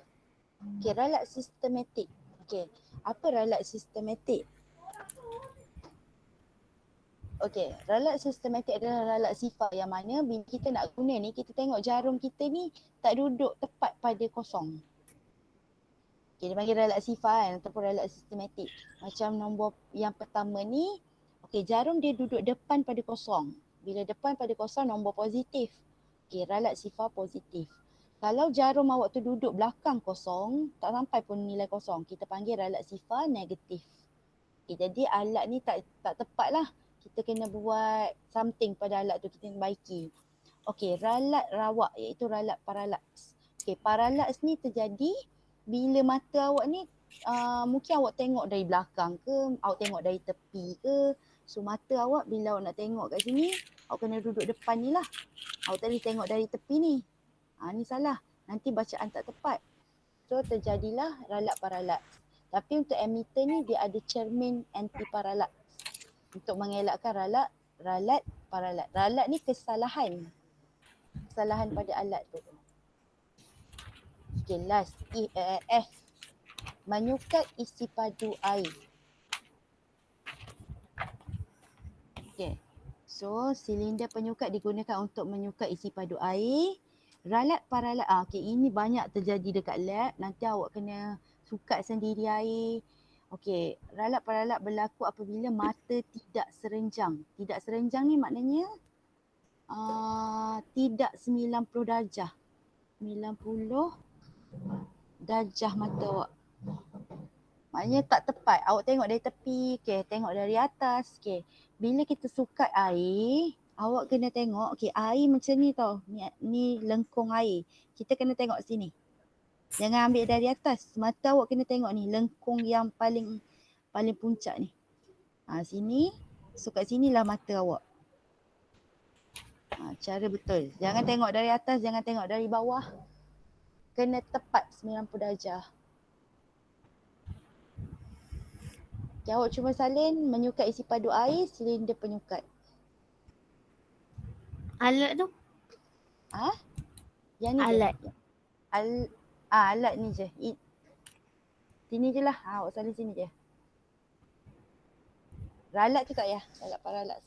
Okay, ralat sistematik. Okay, apa ralat sistematik? Okay, ralat sistematik adalah ralat sifar yang mana bila kita nak guna ni, kita tengok jarum kita ni tak duduk tepat pada kosong. Okay, dia panggil ralat sifar kan, ataupun ralat sistematik. Macam nombor yang pertama ni, okay, jarum dia duduk depan pada kosong. Bila depan pada kosong, nombor positif. Okay, ralat sifar positif. Kalau jarum awak tu duduk belakang kosong, tak sampai pun nilai kosong, kita panggil ralat sifar negatif. Okay, jadi alat ni tak tepat lah. Kita kena buat something pada alat tu, kita kena baiki. Okay, ralat rawak iaitu ralat paralax. Okay, paralax ni terjadi bila mata awak ni mungkin awak tengok dari belakang ke, awak tengok dari tepi ke. So mata awak bila awak nak tengok kat sini, awak kena duduk depan ni lah. Awak tadi tengok dari tepi ni. Ni salah. Nanti bacaan tak tepat. So terjadilah ralat paralax. Tapi untuk ammeter ni dia ada cermin anti paralax. Untuk mengelakkan ralat paralax. Ralat ni kesalahan pada alat tu. Okay, last F, menyukat isi padu air. Okay, so silinder penyukat digunakan untuk menyukat isi padu air. Ralat paralax, okay, ini banyak terjadi dekat lab. Nanti awak kena sukat sendiri air. Okey, ralat paralax berlaku apabila mata tidak serenjang. Tidak serenjang ni maknanya tidak 90 darjah. 90 darjah mata awak. Maknanya tak tepat. Awak tengok dari tepi, okay, tengok dari atas. Okay. Bila kita sukat air, awak kena tengok, okay, air macam ni tau. Ni lengkung air. Kita kena tengok sini. Jangan ambil dari atas. Mata awak kena tengok ni, lengkung yang paling puncak ni. Sini, so kat sinilah mata awak. Cara betul. Jangan tengok dari atas, jangan tengok dari bawah. Kena tepat 90 darjah. Okay, awak cuma salin menyukat isi padu air, silinder penyukat.
Alat tu?
Yang ni
alat.
je. Alat ni je. Sini je lah. Awak salin sini je. Ralat tu tak payah. Ralat paralax.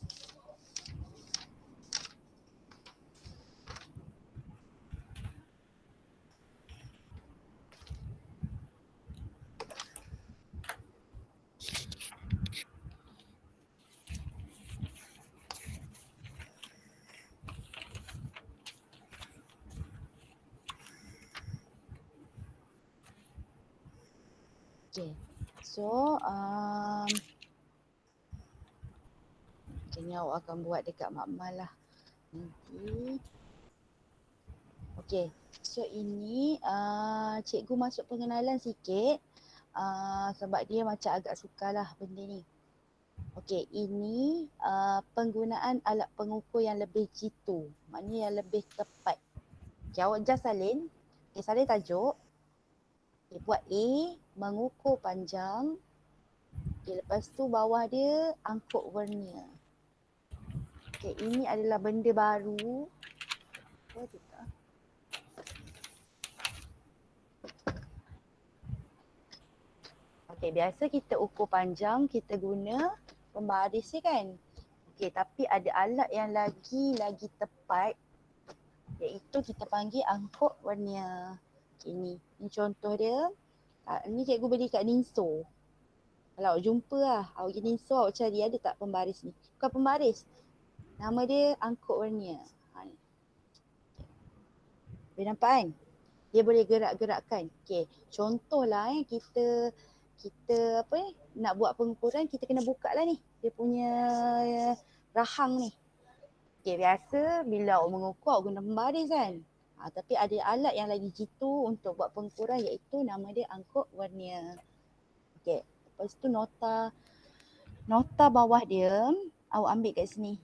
Okay. So, kayaknya awak akan buat dekat makmal lah. Nanti. Okay. So, ini cikgu masuk pengenalan sikit. Sebab dia macam agak sukarlah benda ni. Okay, ini penggunaan alat pengukur yang lebih jitu. Maknanya yang lebih tepat. Okay, awak just salin. Okay, salin tajuk. Okay, buat A, mengukur panjang. Okay, lepas tu bawah dia angkut vernier. Okay, ini adalah benda baru. What is that? Okay, biasa kita ukur panjang, kita guna pembaris ni kan. Okay, tapi ada alat yang lagi tepat, iaitu kita panggil angkut vernier. Okay, ni contoh dia. Ni cikgu beli kat Ninso. Kalau awak jumpa lah, awak pergi Ninso, awak cari ada tak pembaris ni. Bukan pembaris, nama dia angkut vernier. Ni. Boleh nampak kan? Dia boleh gerak-gerakkan. Okay, contohlah kita apa ni, nak buat pengukuran, kita kena buka lah ni dia punya rahang ni. Okay, biasa bila awak mengukur awak guna pembaris kan. Tapi ada alat yang lagi jitu untuk buat pengukuran, iaitu nama dia angkut vernier. Okay, lepas tu nota bawah dia awak ambil kat sini.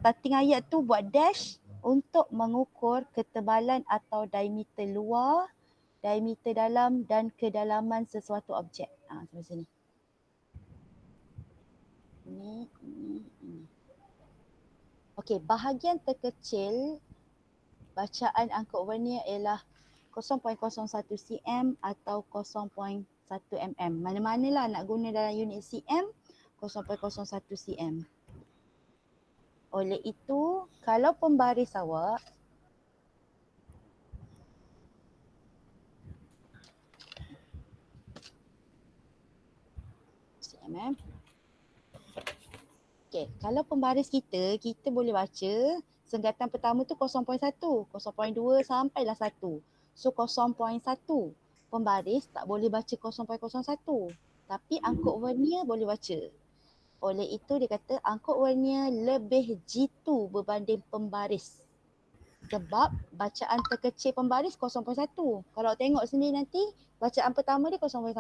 Starting ayat tu buat dash untuk mengukur ketebalan atau diameter luar, diameter dalam dan kedalaman sesuatu objek. Sampai sini. Ini. Okey, bahagian terkecil bacaan angkut vernier ialah 0.01 cm atau 0.1 mm. Mana-manalah nak guna dalam unit cm, 0.01 cm. Oleh itu, kalau pembaris awak cm. Okey, kalau pembaris kita boleh baca senggatan pertama tu 0.1, 0.2 sampailah 1. So 0.1 pembaris tak boleh baca 0.01. Tapi angkut vernier boleh baca. Oleh itu dia kata angkut vernier lebih jitu berbanding pembaris. Sebab bacaan terkecil pembaris 0.1. Kalau tengok sendiri nanti bacaan pertama dia 0.1.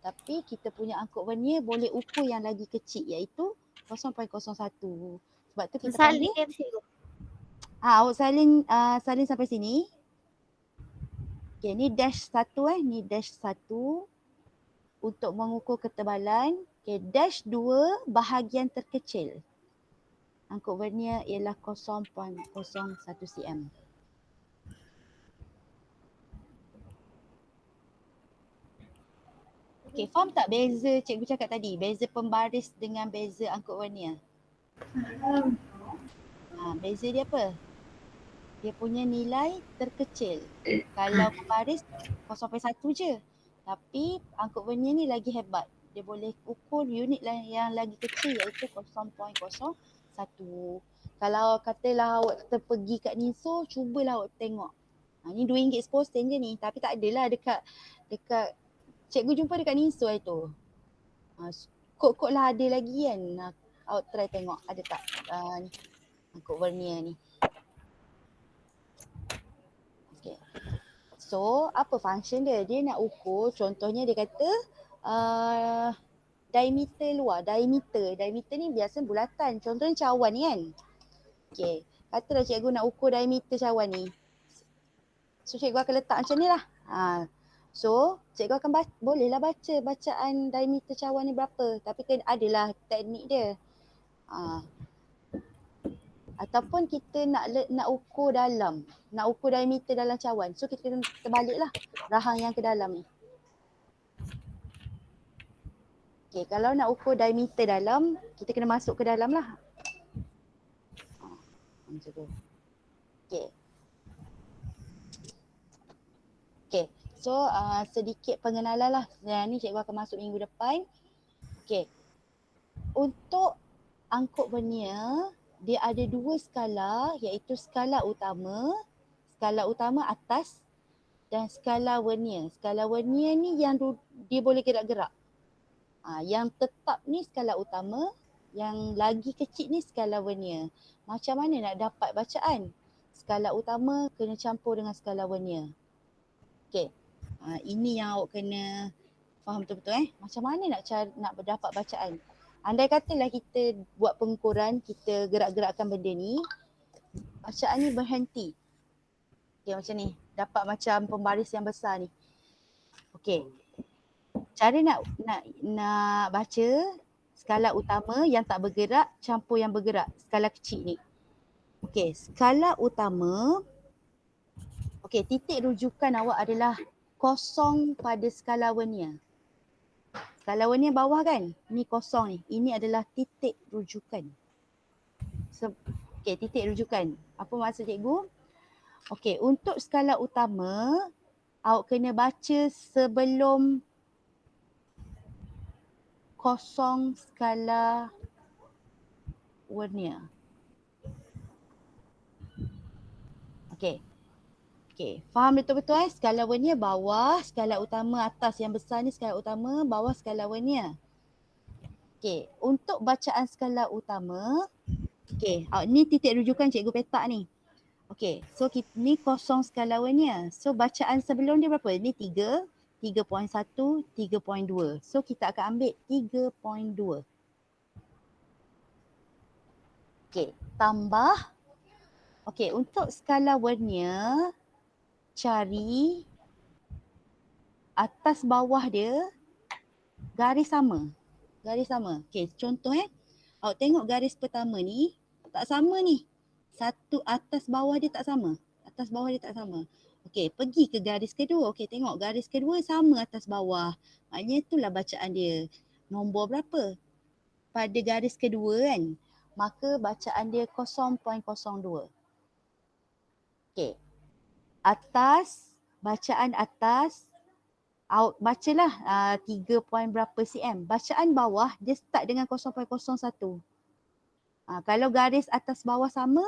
Tapi kita punya angkut vernier boleh ukur yang lagi kecil, iaitu 0.01. Sebab tu kita
Salin
panggil.
dia cikgu.
Awak salin sampai sini. Okay, ni dash 1 ni dash 1 untuk mengukur ketebalan. Okay, dash 2 bahagian terkecil. Angkut vernier ialah 0.01 cm. Okay, faham tak beza cikgu cakap tadi? Beza pembaris dengan beza angkut vernier. Beza dia apa? Dia punya nilai terkecil. Kalau pembaris 0.1 je. Tapi angkut vernier ni lagi hebat. Dia boleh ukur unit yang lagi kecil, iaitu 0.01. Kalau katalah awak terpergi kat Ninso, cubalah awak tengok. Ni RM2 10 je ni. Tapi tak adalah dekat cikgu jumpa dekat Ninso itu. Kod-kod lah ada lagi kan. Awak try tengok ada tak ni angkut vernier ni. Okay. So apa function dia? Dia nak ukur, contohnya dia kata diameter luar. Diameter ni biasa bulatan. Contohnya cawan ni kan. Okay. Katalah cikgu nak ukur diameter cawan ni. So cikgu akan letak macam ni lah. So cikgu akan bolehlah baca bacaan diameter cawan ni berapa. Tapi kan adalah teknik dia. Ataupun kita nak ukur dalam, nak ukur diameter dalam cawan. So kita kena terbaliklah rahang yang ke dalam ni. Okay, kalau nak ukur diameter dalam, kita kena masuk ke dalam lah. Macam tu. Okay. Okay, so sedikit pengenalan lah. Yang ni cikgu akan masuk minggu depan. Okay, untuk angkut vernier, dia ada 2 skala, iaitu skala utama atas dan skala vernier. Skala vernier ni yang dia boleh gerak-gerak. Yang tetap ni skala utama, yang lagi kecil ni skala vernier. Macam mana nak dapat bacaan? Skala utama kena campur dengan skala vernier. Okey. Ini yang awak kena faham betul-betul Macam mana nak dapat bacaan? Andai katalah kita buat pengukuran, kita gerak-gerakkan benda ni, bacaan ni berhenti. Okey, macam ni. Dapat macam pembaris yang besar ni. Okey. Cara nak baca skala utama yang tak bergerak campur yang bergerak, skala kecil ni. Okey, skala utama. Okey, titik rujukan awak adalah kosong pada skala vernier. Skala vernier bawah kan? Ni kosong ni. Ini adalah titik rujukan. Okey, titik rujukan. Apa maksud cikgu? Okey, untuk skala utama, awak kena baca sebelum kosong skala vernier. Okey. Okey, faham betul-betul skala vernier bawah, skala utama atas. Yang besar ni skala utama, bawah skala vernier. Okey, untuk bacaan skala utama, okey, ni titik rujukan cikgu petak ni. Okey, so ni kosong skala vernier. So bacaan sebelum dia berapa? Ni 3, 3.1, 3.2. So kita akan ambil 3.2. Okey, tambah. Okey, untuk skala vernier, cari atas bawah dia garis sama. Garis sama. Okey, contoh awak tengok garis pertama ni tak sama ni. Satu atas bawah dia tak sama. Atas bawah dia tak sama. Okey, pergi ke garis kedua. Okey, tengok garis kedua sama atas bawah. Maknanya itulah bacaan dia. Nombor berapa? Pada garis kedua kan. Maka bacaan dia 0.02. Okey. Atas, bacaan atas, awak bacalah 3 point berapa cm. Bacaan bawah dia start dengan 0.01. Kalau garis atas bawah sama,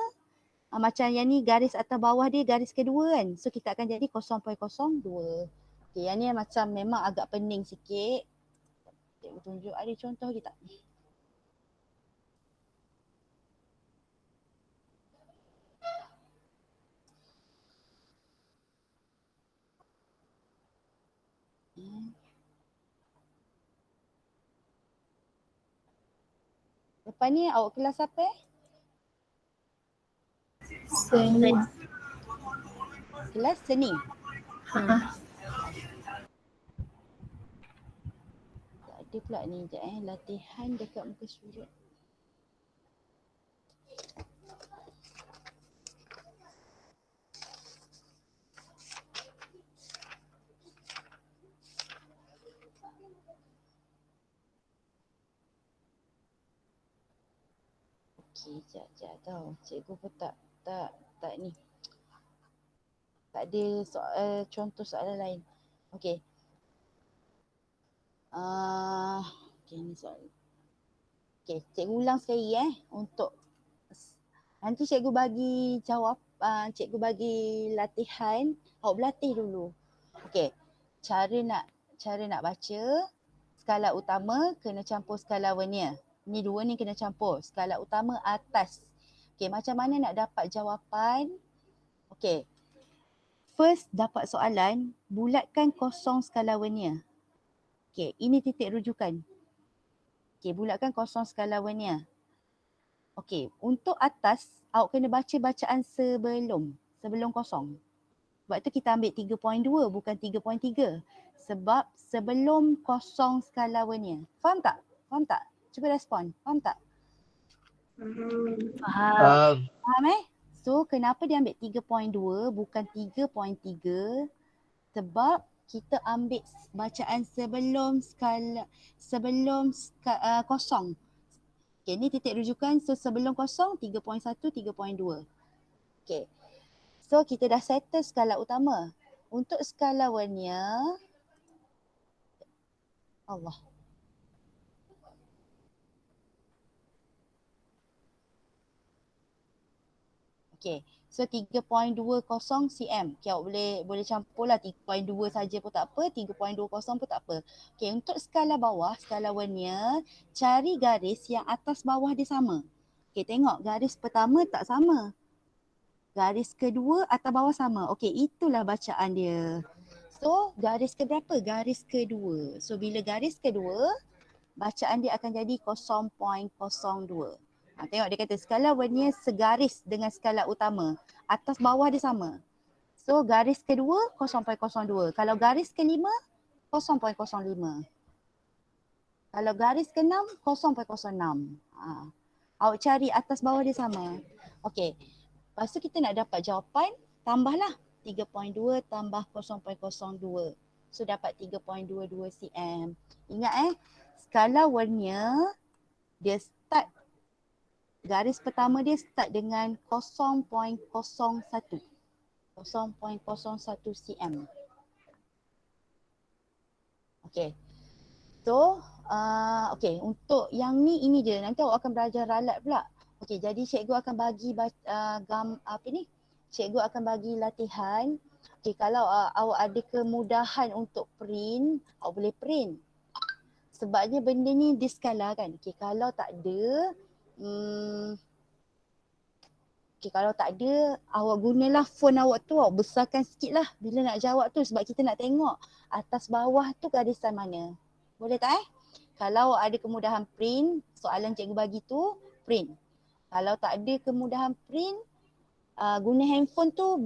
macam yang ni garis atas bawah dia garis kedua kan. So kita akan jadi 0.02. Okay, yang ni macam memang agak pening sikit. Cikgu tunjuk ada contoh lagi tak? Lepas ni awak kelas apa
Seni.
Kelas seni. Tak ada pula ni sekejap latihan dekat muka surat. Okey, sekejap tau. Cikgu pun tak ni. Tak ada contoh soalan lain. Okey. Okey, ni soalan. Okey, cikgu ulang sekali untuk nanti cikgu bagi jawab, cikgu bagi latihan, awak berlatih dulu. Okey. Cara nak baca skala utama kena campur skala vernier. Ni dua ni kena campur. Skala utama atas. Okey, macam mana nak dapat jawapan? Okey. First dapat soalan, bulatkan kosong skala vernier. Okey, ini titik rujukan. Okey, bulatkan kosong skala vernier. Okey, untuk atas, awak kena baca bacaan sebelum kosong. Sebab tu kita ambil 3.2 bukan 3.3. Sebab sebelum kosong skala vernier. Faham tak? Faham tak? Cuba respon. Faham tak?
Faham.
Faham So, kenapa dia ambil 3.2 bukan 3.3? Sebab kita ambil bacaan sebelum kosong. Okay, ni titik rujukan. So, sebelum kosong 3.1, 3.2. Okay. So, kita dah settle skala utama. Untuk skala vernier, Allah. Okay. So 3.20 cm. Okay, awak boleh campur lah 3.2 saja pun tak apa, 3.20 pun tak apa. Okay, untuk skala bawah, skala vernier, cari garis yang atas bawah dia sama. Okay, tengok garis pertama tak sama. Garis kedua atas bawah sama. Okay, itulah bacaan dia. So, garis ke berapa? Garis kedua. So, bila garis kedua, bacaan dia akan jadi 0.02. Tengok dia kata skala vernier segaris dengan skala utama. Atas bawah dia sama. So garis kedua 0.02. Kalau garis kelima 0.05. Kalau garis keenam 0.06. Awak cari atas bawah dia sama. Okey. Lepas tu kita nak dapat jawapan, tambahlah 3.2 tambah 0.02. So dapat 3.22 cm. Ingat skala vernier dia start, garis pertama dia start dengan 0.01. 0.01 cm. Okay. So, untuk yang ni, ini je. Nanti awak akan belajar ralat pula. Okay, jadi cikgu akan bagi cikgu akan bagi latihan. Okay, kalau awak ada kemudahan untuk print, awak boleh print. Sebabnya benda ni diskala kan. Okay, kalau tak ada, kalau tak ada, awak gunalah phone awak tu, awak besarkan sikit lah bila nak jawab tu, sebab kita nak tengok atas bawah tu garisan mana. Boleh tak Kalau ada kemudahan print, soalan cikgu bagi tu, print. Kalau tak ada kemudahan print, guna handphone tu